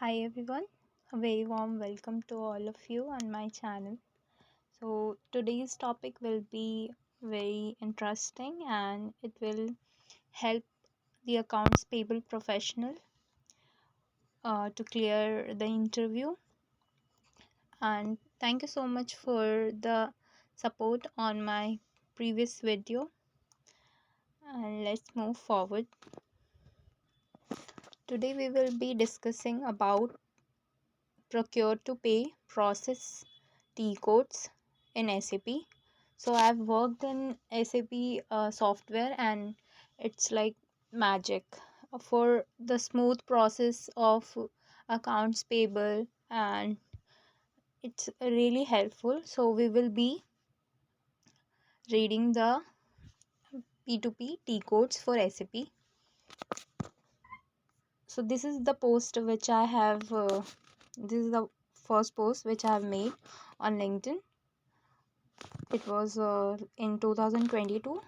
Hi everyone, a very warm welcome to all of you on my channel. So today's topic will be very interesting and it will help the accounts payable professional to clear the interview. And thank you so much for the support on my previous video. And let's move forward. Today we will be discussing about procure to pay process T-codes in SAP. So I've worked in SAP software and it's like magic for the smooth process of accounts payable, and it's really helpful. So we will be reading the P2P T-codes for SAP. So this is the post which I have this is the first post which I have made on LinkedIn. It was in 2022,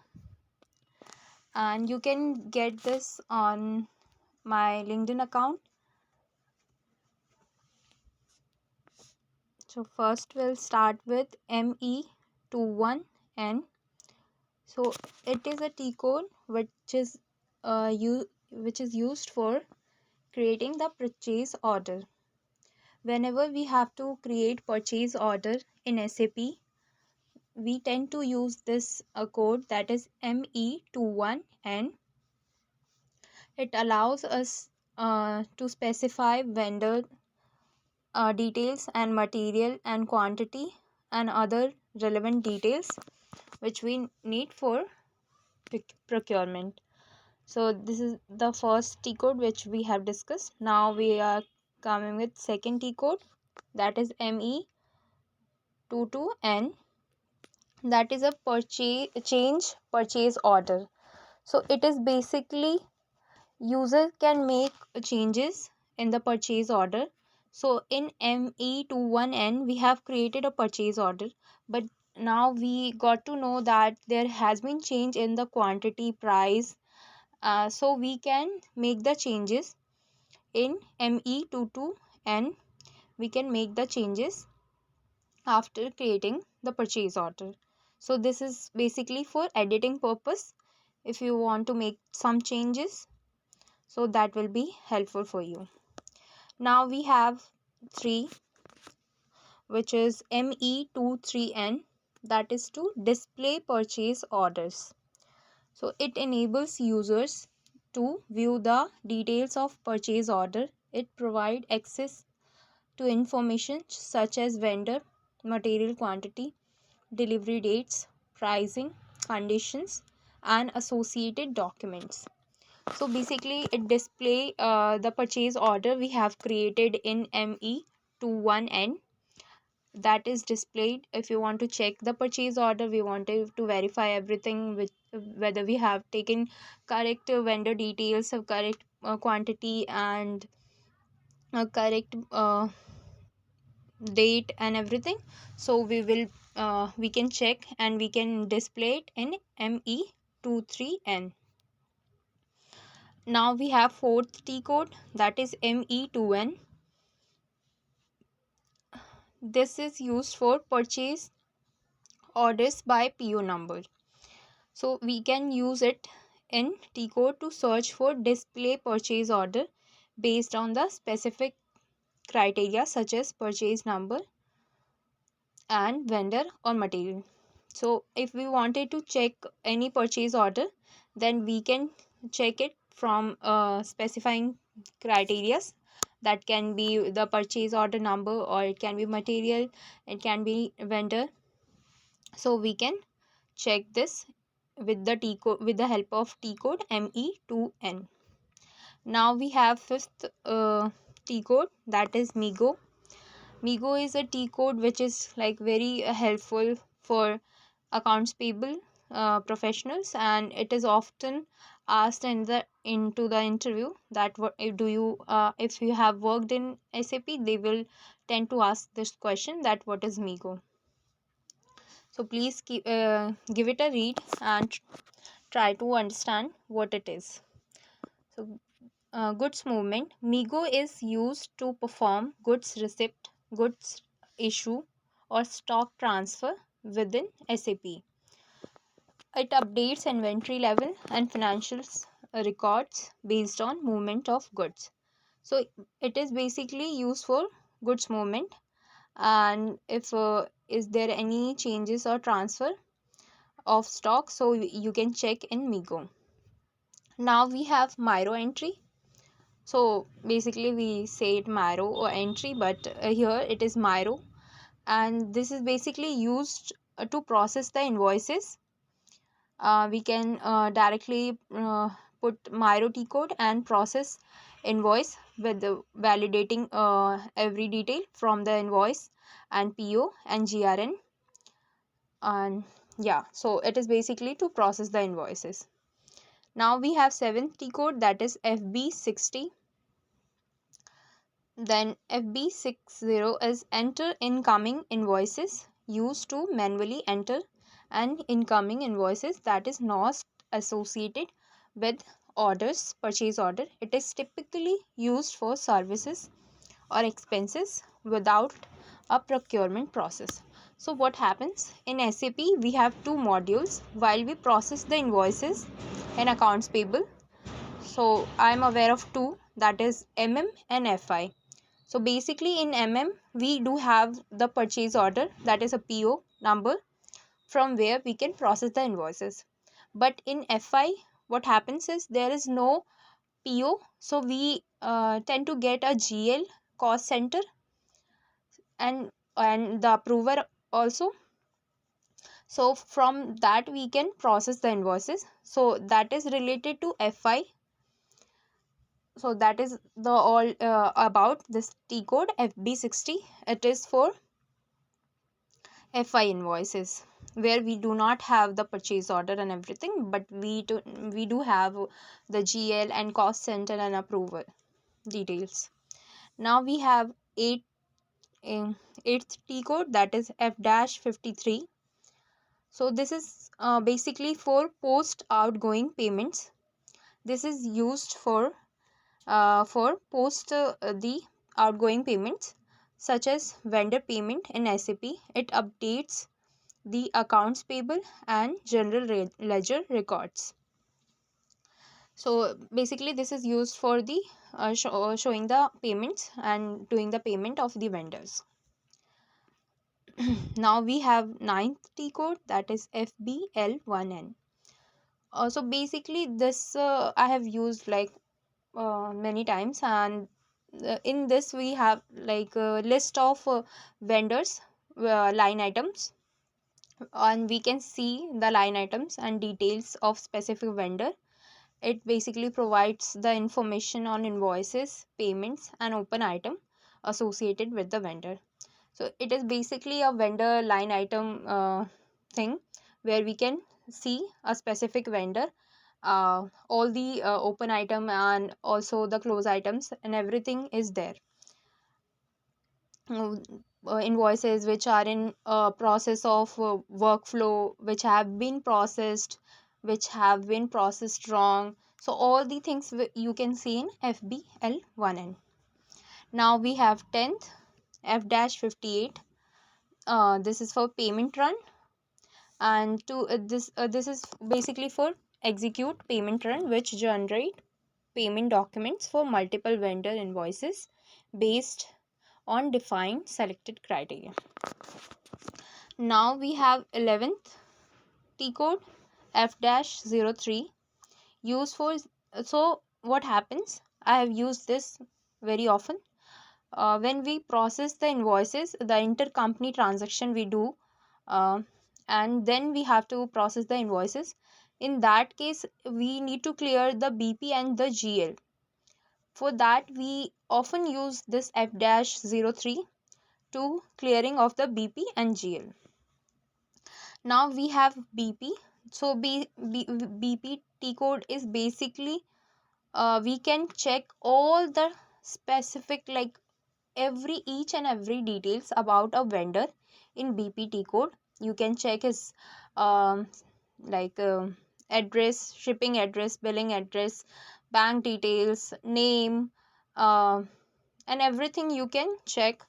and you can get this on my LinkedIn account. So first we'll start with ME21N. So it is a T code which is used for creating the purchase order. Whenever we have to create purchase order in SAP, we tend to use this code, that is ME21N. It allows us to specify vendor details and material and quantity and other relevant details which we need for procurement. So this is the first T code which we have discussed. Now we are coming with second T code, that is ME22N. That is a change purchase order. So it is basically user can make changes in the purchase order. So in ME21N we have created a purchase order, but now we got to know that there has been change in the quantity, price, so we can make the changes in ME22N. We can make the changes after creating the purchase order. So this is basically for editing purpose. If you want to make some changes, so that will be helpful for you. Now we have 3, which is ME23N, that is to display purchase orders. So it enables users to view the details of purchase order. It provides access to information such as vendor, material quantity, delivery dates, pricing, conditions, and associated documents. So basically it display the purchase order we have created in ME21N. That is displayed. If you want to check the purchase order, we wanted to verify everything with whether we have taken correct vendor details, correct quantity, and correct date and everything. So we can check and we can display it in ME23N. Now we have fourth T code, that is ME2N. This is used for purchase orders by PO number. So we can use it in T code to search for display purchase order based on the specific criteria such as purchase number and vendor or material. So if we wanted to check any purchase order, then we can check it from specifying criteria. That can be the purchase order number, or it can be material, it can be vendor. So we can check this with the T code, with the help of T code ME2N. Now we have fifth T code, that is MIGO. MIGO is a T code which is like very helpful for accounts payable professionals, and it is often asked into the interview that what do you if you have worked in SAP, they will tend to ask this question, that what is MIGO. So please give it a read and try to understand what it is. So goods movement, MIGO is used to perform goods receipt, goods issue, or stock transfer within SAP. It updates inventory level and financials records based on movement of goods. So it is basically used for goods movement, and if is there any changes or transfer of stock, so you can check in MIGO. Now we have Miro entry. So basically we say it Miro or entry, but here it is Miro, and this is basically used to process the invoices. We can directly put Miro T-code and process invoice with the validating every detail from the invoice and PO and GRN. And yeah, so it is basically to process the invoices. Now we have 7th T-code, that is FB60. Then FB60 is enter incoming invoices, used to manually enter an incoming invoices that is not associated with orders, purchase order. It is typically used for services or expenses without a procurement process. So what happens in SAP, we have two modules while we process the invoices in accounts payable. So I'm aware of two, that is MM and FI. So basically in we do have the purchase order, that is a PO number from where we can process the invoices. But in FI, what happens is there is no PO, so we tend to get a GL, cost center, and the approver also. So from that we can process the invoices. So that is related to FI. So that is the all about this T code FB60. It is for FI invoices where we do not have the purchase order and everything, but we do have the GL and cost center and approval details. Now we have 8th T code, that is F-53. So this is basically for post outgoing payments. This is used for post the outgoing payments such as vendor payment in SAP. It updates the accounts payable and general ledger records. So basically this is used for the showing the payments and doing the payment of the vendors. Now we have 9th T code, that is FBL1N. So basically this I have used like many times, and in this we have like a list of vendors line items, and we can see the line items and details of specific vendor. It basically provides the information on invoices, payments, and open item associated with the vendor. So it is basically a vendor line item thing where we can see a specific vendor, all the open item and also the close items and everything is there. Invoices which are in process of workflow, which have been processed, which have been processed wrong. So all the things you can see in FBL1N. Now we have 10th F-58. This is for payment run, and to this is basically for execute payment run which generate payment documents for multiple vendor invoices based on defined selected criteria. Now we have 11th T code F-03 used for. So what happens, I have used this very often when we process the invoices, the intercompany transaction we do, uh, and then we have to process the invoices. In that case we need to clear the BP and the GL. For that we often use this F-03 to clearing of the BP and GL. Now we have BP. So BP T code is basically we can check all the specific, like each and every details about a vendor in BPT code. You can check his like address, shipping address, billing address, bank details, name, and everything you can check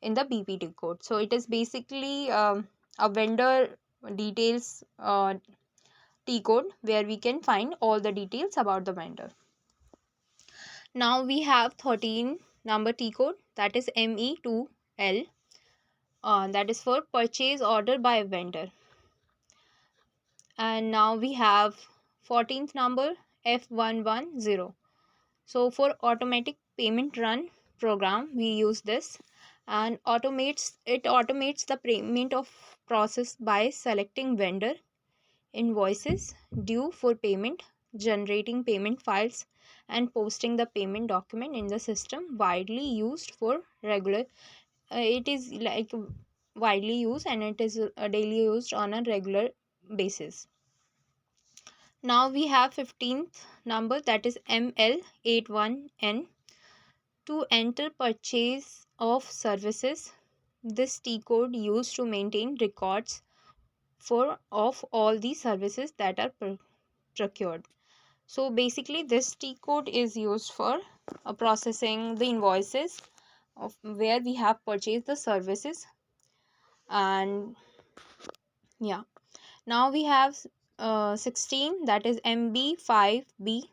in the BPT code. So it is basically a vendor details T code where we can find all the details about the vendor. Now we have 13 number T code, that is ME2L, that is for purchase order by vendor. And now we have 14th number F110. So for automatic payment run program we use this, and automates the payment of process by selecting vendor invoices due for payment, generating payment files, and posting the payment document in the system. Widely used for regular it is like widely used, and it is daily used on a regular basis. Now we have 15th number, that is ML81N, to enter purchase of services. This T code used to maintain records for of all the services that are procured. So basically this T code is used for processing the invoices of where we have purchased the services. And yeah, now we have 16, that is MB5B,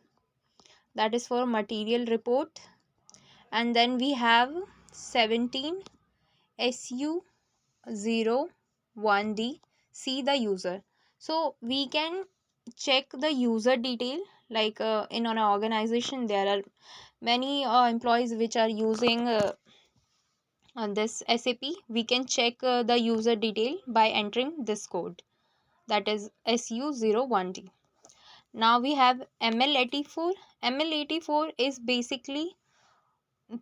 that is for material report. And then we have 17 SU01D, see the user. So we can check the user detail, like in an organization there are many employees which are using on this SAP. We can check the user detail by entering this code, that is SU01D. Now we have ML84. ML84 is basically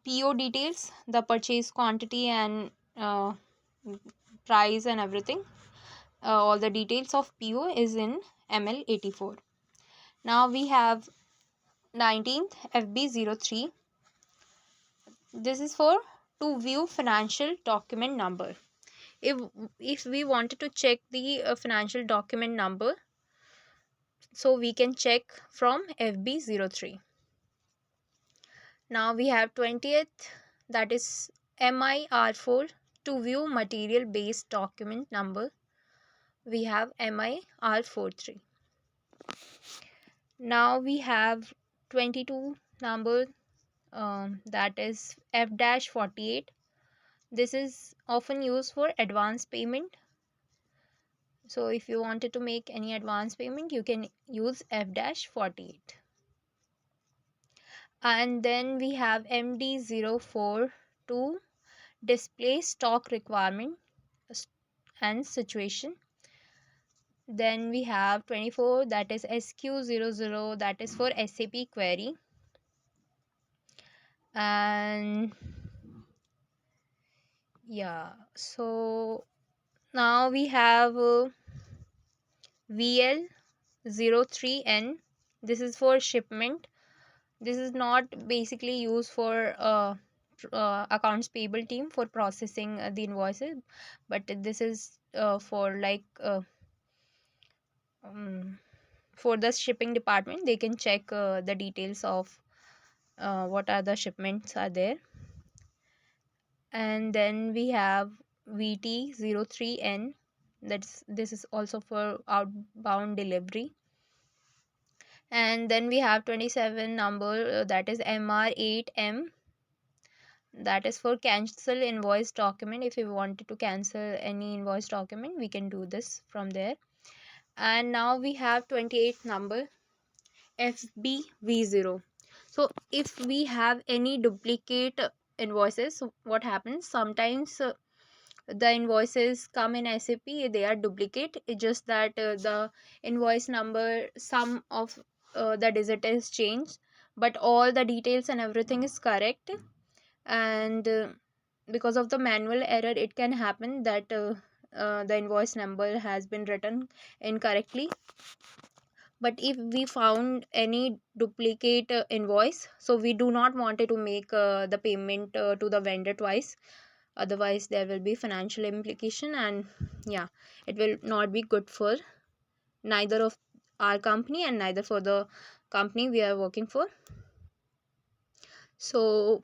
PO details, the purchase quantity and price and everything. All the details of PO is in ML84. Now we have 19th FB03. This is for to view financial document number. If we wanted to check the financial document number, so we can check from FB03. Now we have 20th, that is MIR4, to view material based document number. We have MIR43. Now we have 22 number, that is F-48. This is often used for advance payment. So if you wanted to make any advance payment, you can use F-48. And then we have MD04 to display stock requirement and situation. Then we have 24, that is SQ00, that is for SAP query. And yeah, so now we have VL03N. This is for shipment. This is not basically used for accounts payable team for processing the invoices, but this is for like for the shipping department. They can check the details of what are the shipments are there. And then we have VT03N, this is also for outbound delivery. And then we have 27 number, that is MR8M, that is for cancel invoice document. If you wanted to cancel any invoice document, we can do this from there. And now we have 28 number FBV0. So if we have any duplicate invoices, what happens sometimes, the invoices come in SAP, they are duplicate. It's just that the invoice number, some of the digit is changed, but all the details and everything is correct. And because of the manual error, it can happen that the invoice number has been written incorrectly. But if we found any duplicate invoice, so we do not want it to make the payment to the vendor twice, otherwise there will be financial implication, and yeah, it will not be good for neither of our company and neither for the company we are working for. So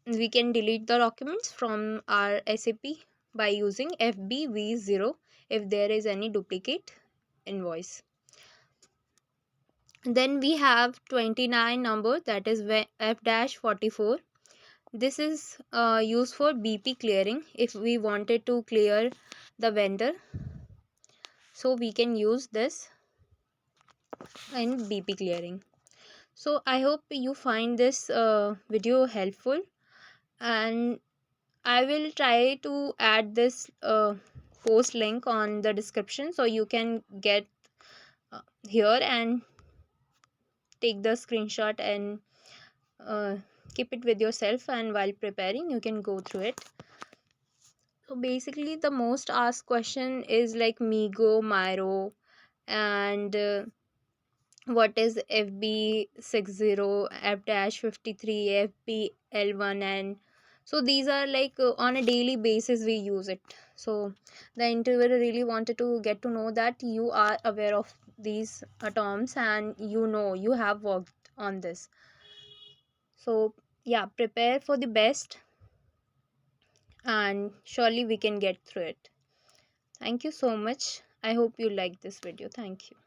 we can delete the documents from our SAP by using FBV0 if there is any duplicate invoice. Then we have 29 number, that is F-44. This is used for BP clearing. If we wanted to clear the vendor, so we can use this in BP clearing. So I hope you find this video helpful, and I will try to add this post link on the description so you can get here and take the screenshot and uh, keep it with yourself, and while preparing you can go through it. So basically the most asked question is like Migo, Myro, and what is FB60, F-53, FBL1, and so these are like on a daily basis we use it. So the interviewer really wanted to get to know that you are aware of these terms and you have worked on this. So yeah, prepare for the best and surely we can get through it. Thank you so much. I hope you like this video. Thank you.